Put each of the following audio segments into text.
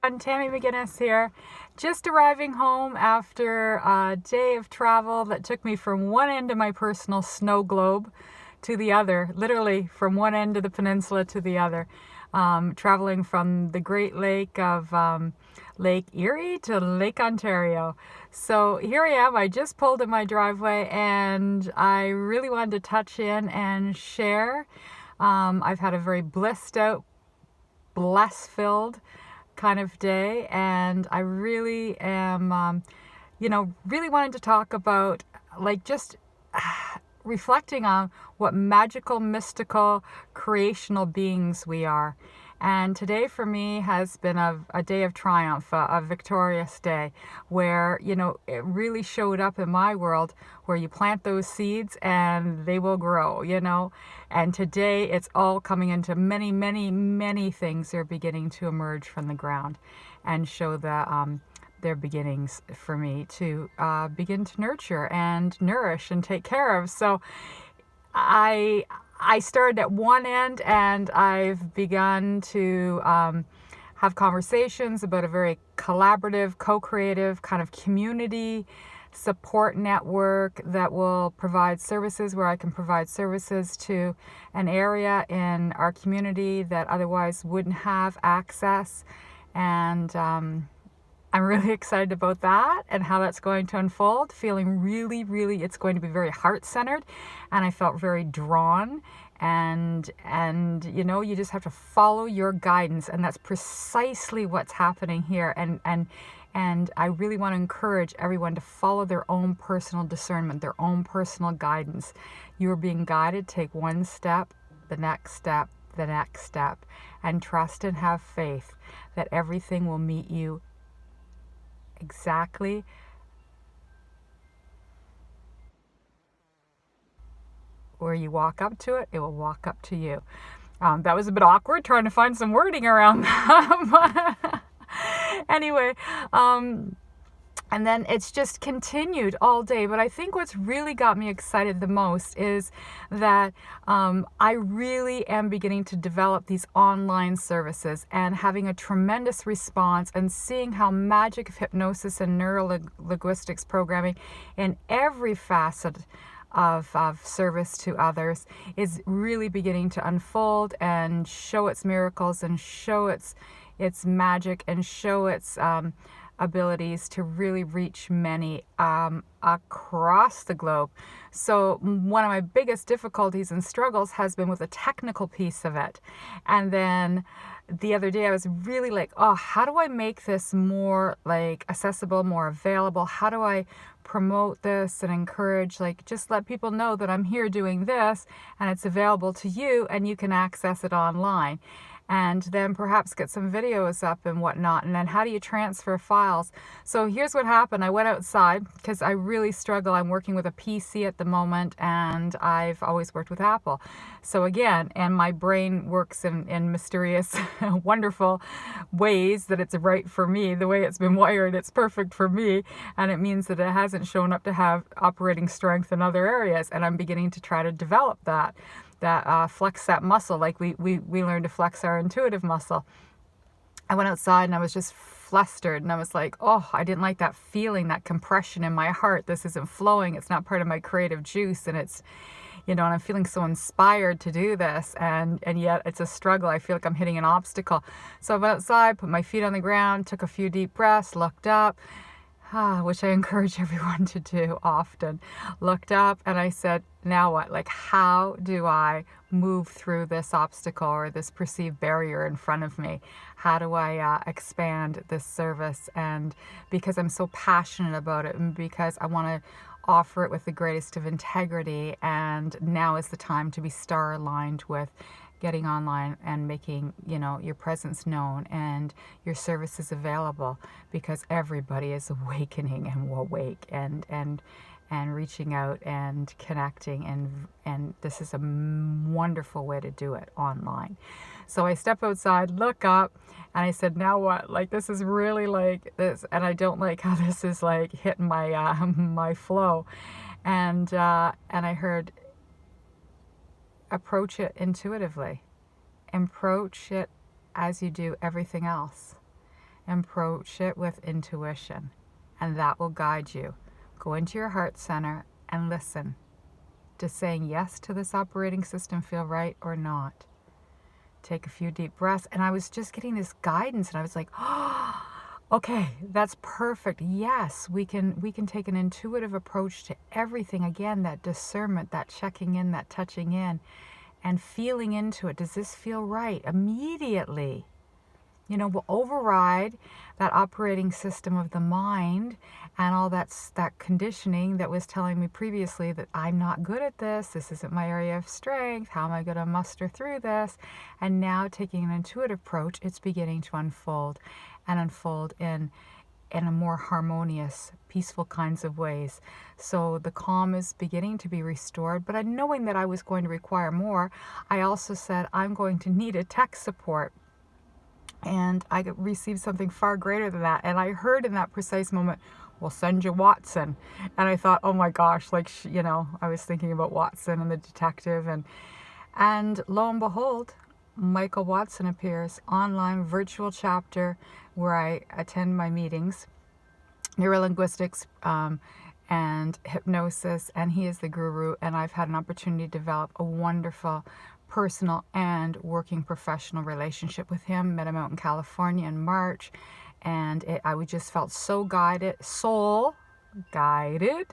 I'm Tammy McGinnis here, just arriving home after a day of travel that took me from one end of my personal snow globe to the other, literally from one end of the peninsula to the other, traveling from the Great Lake of Lake Erie to Lake Ontario. So here I am. I just pulled in my driveway and I really wanted to touch in and share. I've had a very blissed out, bless-filled kind of day, and I really am, really wanted to talk about like just reflecting on what magical, mystical, creational beings we are. And today for me has been a day of triumph, a victorious day where, it really showed up in my world where you plant those seeds and they will grow, And today it's all coming into many, many, many things are beginning to emerge from the ground and show their beginnings for me to begin to nurture and nourish and take care of. So I started at one end and I've begun to have conversations about a very collaborative, co-creative kind of community support network that will provide services where I can provide services to an area in our community that otherwise wouldn't have access. And I'm really excited about that and how that's going to unfold, feeling really, really, it's going to be very heart-centered, and I felt very drawn, and you just have to follow your guidance, and that's precisely what's happening here, and I really want to encourage everyone to follow their own personal discernment, their own personal guidance. You are being guided. Take one step, the next step, the next step, and trust and have faith that everything will meet you exactly where you walk up to it, it will walk up to you. That was a bit awkward trying to find some wording around that. But anyway, and then it's just continued all day. But I think what's really got me excited the most is that I really am beginning to develop these online services and having a tremendous response and seeing how magic of hypnosis and neuro-linguistics programming in every facet of service to others is really beginning to unfold and show its miracles and show its magic and show its abilities to really reach many across the globe. So one of my biggest difficulties and struggles has been with the technical piece of it. And then the other day I was really like, oh, how do I make this more like accessible, more available? How do I promote this and encourage, like, just let people know that I'm here doing this and it's available to you and you can access it online. And then perhaps get some videos up and whatnot. And then how do you transfer files? So here's what happened. I went outside because I really struggle. I'm working with a PC at the moment and I've always worked with Apple. So again, and my brain works in mysterious, wonderful ways that it's right for me. The way it's been wired, it's perfect for me. And it means that it hasn't shown up to have operating strength in other areas. And I'm beginning to try to develop that flex that muscle, like we learn to flex our intuitive muscle. I went outside and I was just flustered and I was like, oh, I didn't like that feeling, that compression in my heart. This isn't flowing. It's not part of my creative juice. And it's, and I'm feeling so inspired to do this. And yet it's a struggle. I feel like I'm hitting an obstacle. So I went outside, put my feet on the ground, took a few deep breaths, looked up, which I encourage everyone to do often. Looked up and I said, now what? Like, how do I move through this obstacle or this perceived barrier in front of me? How do I expand this service? And because I'm so passionate about it and because I want to offer it with the greatest of integrity, and now is the time to be star aligned with getting online and making, your presence known and your services available, because everybody is awakening and will awake and reaching out and connecting, and this is a wonderful way to do it online. So I step outside, look up, and I said, now what? Like, this is really like this, and I don't like how this is like hitting my my flow. And I heard, approach it intuitively. Approach it as you do everything else. approach it with intuition, and that will guide you. Go into your heart center and listen. Does saying yes to this operating system feel right or not? Take a few deep breaths. And I was just getting this guidance, and I was like, oh, okay, that's perfect. Yes, we can take an intuitive approach to everything. Again, that discernment, that checking in, that touching in, and feeling into it. Does this feel right? Immediately, we'll override that operating system of the mind and all that conditioning that was telling me previously that I'm not good at this. This isn't my area of strength. How am I going to muster through this? And now taking an intuitive approach, it's beginning to unfold in a more harmonious, peaceful kinds of ways. So the calm is beginning to be restored, but knowing that I was going to require more, I also said I'm going to need a tech support. And I received something far greater than that. And I heard in that precise moment, we'll send you Watson. And I thought, oh my gosh, I was thinking about Watson and the detective. And lo and behold, Michael Watson appears, online virtual chapter where I attend my meetings, neurolinguistics and hypnosis, and he is the guru. And I've had an opportunity to develop a wonderful personal and working professional relationship with him. Met him out in California in March, and I just felt so soul guided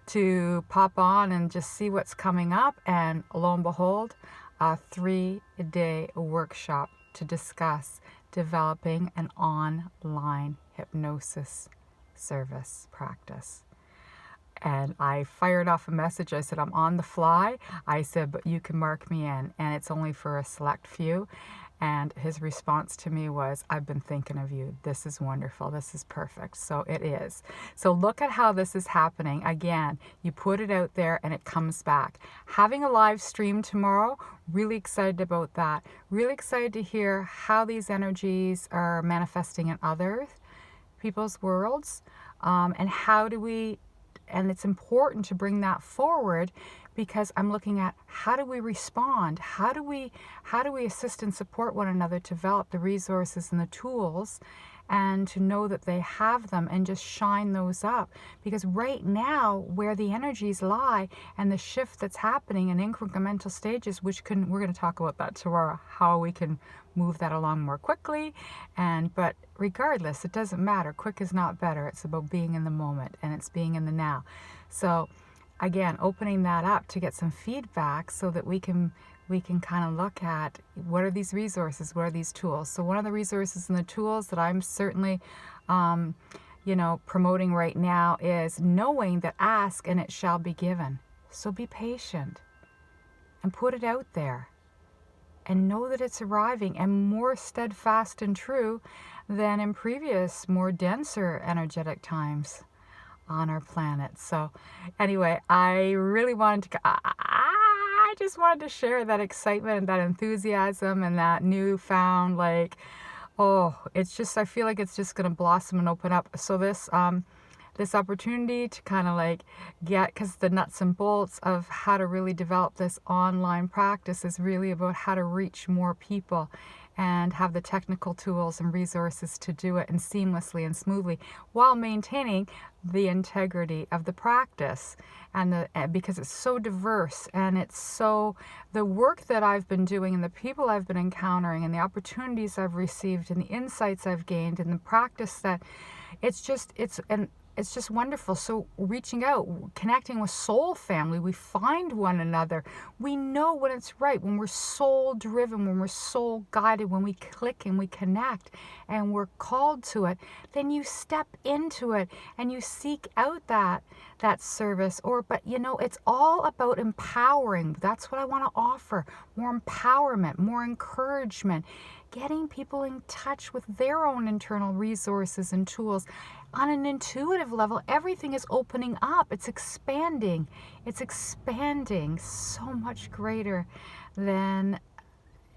to pop on and just see what's coming up. And lo and behold, a 3-day workshop to discuss developing an online hypnosis service practice. And I fired off a message. I said, I'm on the fly. I said, but you can mark me in, and it's only for a select few. And his response to me was, I've been thinking of you. This is wonderful. This is perfect. So it is. So look at how this is happening. Again, you put it out there and it comes back. Having a live stream tomorrow, really excited about that. Really excited to hear how these energies are manifesting in other people's worlds. And how do we... And it's important to bring that forward, because I'm looking at how do we respond? How do we assist and support one another to develop the resources and the tools, and to know that they have them and just shine those up? Because right now, where the energies lie and the shift that's happening in incremental stages, we're going to talk about that tomorrow, how we can move that along more quickly. But regardless, it doesn't matter. Quick is not better. It's about being in the moment, and it's being in the now. So again, opening that up to get some feedback so that we can kind of look at what are these resources, what are these tools. So one of the resources and the tools that I'm certainly promoting right now is knowing that ask and it shall be given. So be patient and put it out there and know that it's arriving, and more steadfast and true than in previous, more denser energetic times on our planet. So anyway, I really wanted to... I just wanted to share that excitement and that enthusiasm and that newfound, it's just, I feel like it's just going to blossom and open up. So this opportunity to kind of get, because the nuts and bolts of how to really develop this online practice is really about how to reach more people and have the technical tools and resources to do it, and seamlessly and smoothly, while maintaining the integrity of the practice. And because it's so diverse, and it's so, the work that I've been doing and the people I've been encountering and the opportunities I've received and the insights I've gained and the practice that it's just wonderful. So reaching out, connecting with soul family, we find one another. We know when it's right, when we're soul driven, when we're soul guided, when we click and we connect and we're called to it, then you step into it and you seek out that service. But it's all about empowering. That's what I want to offer. More empowerment, more encouragement, getting people in touch with their own internal resources and tools. On an intuitive level, everything is opening up. It's expanding. It's expanding so much greater than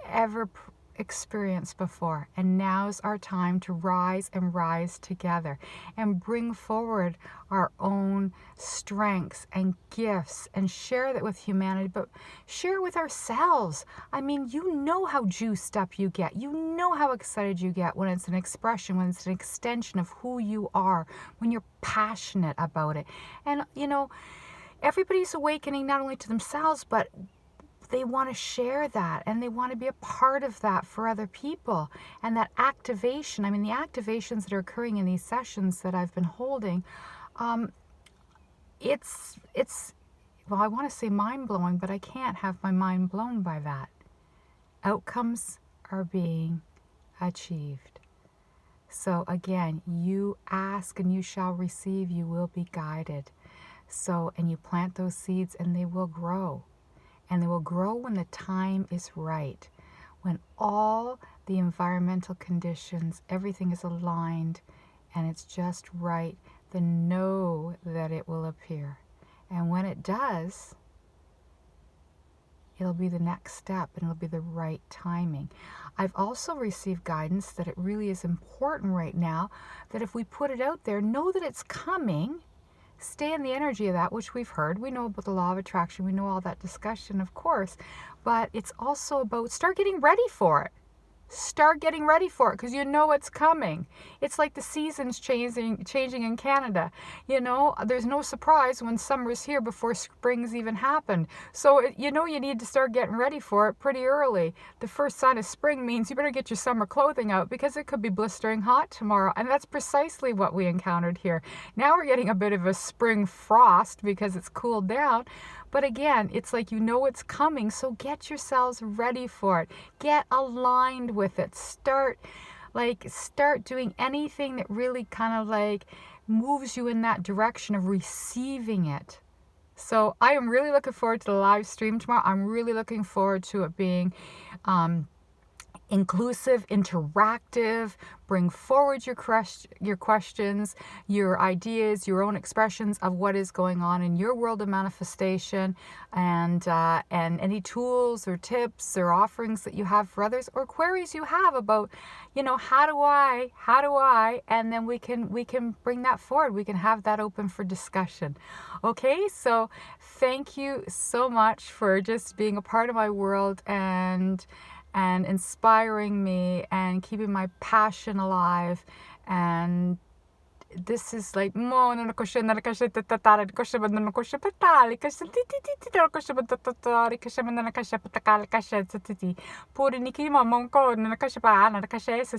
ever experienced before, and now's our time to rise and rise together and bring forward our own strengths and gifts and share that with humanity, but share with ourselves. I mean, you know how juiced up you get. You know how excited you get when it's an expression, when it's an extension of who you are, when you're passionate about it. And, you know, everybody's awakening not only to themselves, but they want to share that, and they want to be a part of that for other people. And that activation, I mean, the activations that are occurring in these sessions that I've been holding, it's well, I want to say mind-blowing, but I can't have my mind blown by that. Outcomes are being achieved. So again, you ask and you shall receive, you will be guided. So, and you plant those seeds and they will grow. And they will grow when the time is right, when all the environmental conditions, everything is aligned and it's just right, then know that it will appear. And when it does, it'll be the next step and it'll be the right timing. I've also received guidance that it really is important right now that if we put it out there, know that it's coming. Stay in the energy of that, which we've heard. We know about the law of attraction. We know all that discussion, of course. But it's also about start getting ready for it. Start getting ready for it because you know it's coming. It's like the seasons changing in Canada. You know, there's no surprise when summer's here before spring's even happened. So, you know, you need to start getting ready for it pretty early. The first sign of spring means you better get your summer clothing out because it could be blistering hot tomorrow. And that's precisely what we encountered here. Now we're getting a bit of a spring frost because it's cooled down. But again, it's like you know it's coming, so get yourselves ready for it. Get aligned with it. Start doing anything that really kind of like moves you in that direction of receiving it. So I am really looking forward to the live stream tomorrow. I'm really looking forward to it being inclusive, interactive, bring forward your questions, your ideas, your own expressions of what is going on in your world of manifestation, and any tools or tips or offerings that you have for others or queries you have about, you know, how do I, and then we can bring that forward. We can have that open for discussion. Okay, so thank you so much for just being a part of my world and inspiring me and keeping my passion alive. And this is like mo no ko na kasi tatara ko siya no ko siya patali kasi titi ko siya tatari kasi man na kasi patakal kasi titi puri niki mamon ko na kasi pa na kasi sa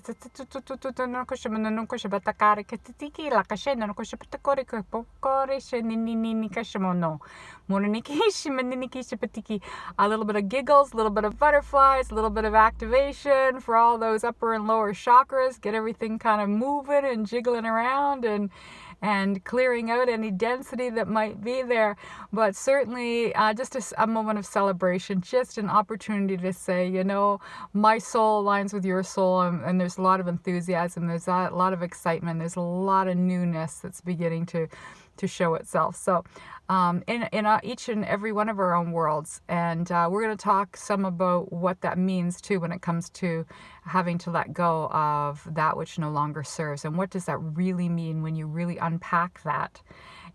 no ko siya no ko siya patakari kasi titi la kasi no ko siya patakori ko pokore siya ni kasi mo no niki siya niki siya patiki. A little bit of giggles, a little bit of butterflies, a little bit of activation for all those upper and lower chakras. Get everything kind of moving and jiggling around and clearing out any density that might be there. But certainly just a moment of celebration, just an opportunity to say, you know, my soul aligns with your soul, and there's a lot of enthusiasm, there's a lot of excitement, there's a lot of newness that's beginning to show itself. So in each and every one of our own worlds. And we're going to talk some about what that means too when it comes to having to let go of that which no longer serves. And what does that really mean when you really unpack that?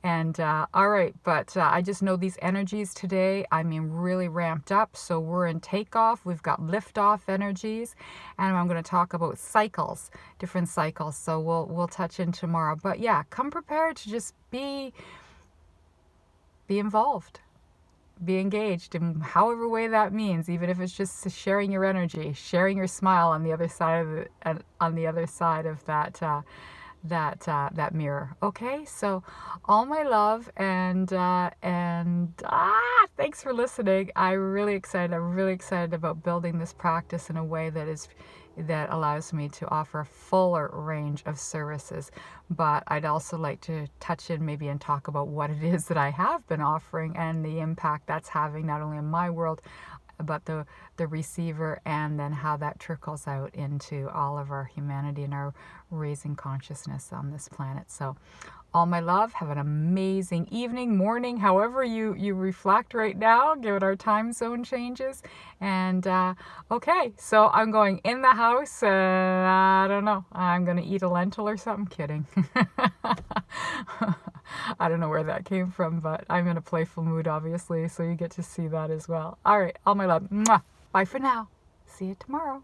And all right, but I just know these energies today, I mean, really ramped up. So we're in takeoff. We've got liftoff energies, and I'm going to talk about cycles, different cycles. So we'll touch in tomorrow. But yeah, come prepared to just be involved, be engaged in however way that means, even if it's just sharing your energy, sharing your smile on the other side of it, on the other side of that mirror. Okay, so all my love and thanks for listening. I'm really excited about building this practice in a way that allows me to offer a fuller range of services. But I'd also like to touch in maybe and talk about what it is that I have been offering and the impact that's having not only in my world, but the receiver, and then how that trickles out into all of our humanity and our raising consciousness on this planet. So All my love. Have an amazing evening, morning, however you reflect right now, given our time zone changes. And okay, so I'm going in the house. I don't know. I'm going to eat a lentil or something. Kidding. I don't know where that came from, but I'm in a playful mood, obviously, so you get to see that as well. All right, all my love. Mwah. Bye for now. See you tomorrow.